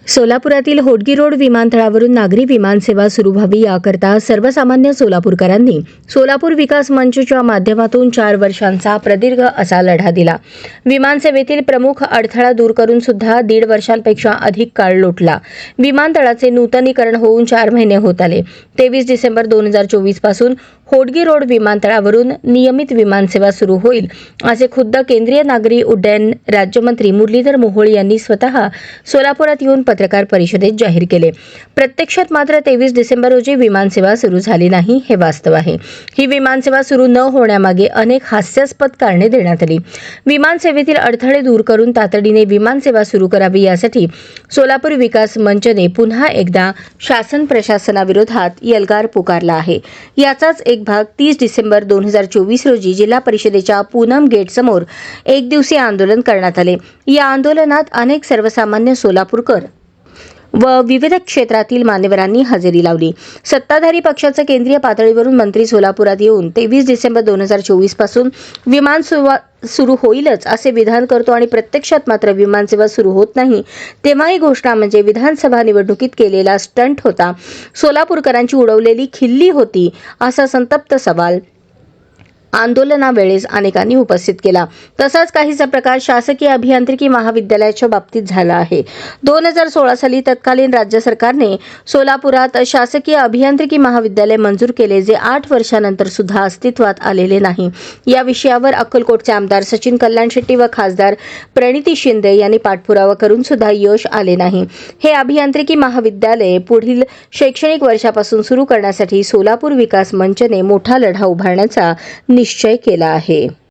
सोलापुरातील Hodgi road विमानतळावरून नागरी विमानसेवा सुरू व्हावी याकरता सर्वसामान्य सोलापूरकरांनी सोलापूर विकास मंचच्या माध्यमातून 4 वर्षांचा प्रदीर्घ असा लढा दिला. विमानसेवेतील प्रमुख अडथळा दूर करून सुद्धा 1.5 वर्षांपेक्षा अधिक काळ लोटला. विमानतळाचे नूतनीकरण होऊन 4 महिने होत आले. 23 डिसेंबर 2024 पासून होडगी रोड विमानतळावरून नियमित विमानसेवा सुरू होईल असे खुद्द केंद्रीय नागरी उड्डयन राज्यमंत्री मुरलीधर मोहोळ यांनी स्वतः सोलापुरात येऊन पत्रकार परिषदेत जाहीर केले. प्रत्यक्षात मात्र 23 डिसेंबर रोजी विमानसेवा सुरू झाली नाही हे वास्तव आहे. ही विमानसेवा सुरू न होण्यामागे अनेक हास्यास्पद कारणे देण्यात आली. विमानसेवेतील अडथळे दूर करून तातडीने विमानसेवा सुरू करावी यासाठी सोलापूर विकास मंचने पुन्हा एकदा शासन प्रशासनाविरोधात एल्गार पुकारला आहे. याचाच एक भाग 30 डिसेंबर 2024 रोजी जिल्हा परिषदेच्या पूनम गेट समोर एक दिवसीय आंदोलन करण्यात आले. या आंदोलनात अनेक सर्वसामान्य सोलापूरकर व विविध क्षेत्रातील मान्यवरांनी हजेरी लावली. सत्ताधारी पक्षाचे केंद्रीय पातळीवरून मंत्री सोलापुरात येऊन 23 डिसेंबर 2024 पासून विमानसेवा सुरू होईलच असे विधान करतो आणि प्रत्यक्षात मात्र विमानसेवा सुरू होत नाही, तेव्हा ही घोषणा म्हणजे विधानसभा निवडणुकीत केलेला स्टंट होता, सोलापूरकरांची उडवलेली खिल्ली होती असा संतप्त सवाल आंदोलनावेळेस अनेकांनी उपस्थित केला. तसाच काहीसा प्रकार शासकीय अभियांत्रिकी महाविद्यालयाच्या बाबतीत झाला आहे. 2016 साली तत्कालीन राज्य सरकारने सोलापुरात शासकीय अभियांत्रिकी महाविद्यालय मंजूर केले, जे 8 वर्षानंतर सुद्धा अस्तित्वात आलेले नाही. या विषयावर अक्कलकोटचे आमदार सचिन कल्याण शेट्टी व खासदार प्रणिती शिंदे यांनी पाठपुरावा करून सुद्धा यश आले नाही. हे अभियांत्रिकी महाविद्यालय पुढील शैक्षणिक वर्षापासून सुरू करण्यासाठी सोलापूर विकास मंचने मोठा लढा उभारण्याचा निश्चय केला आहे.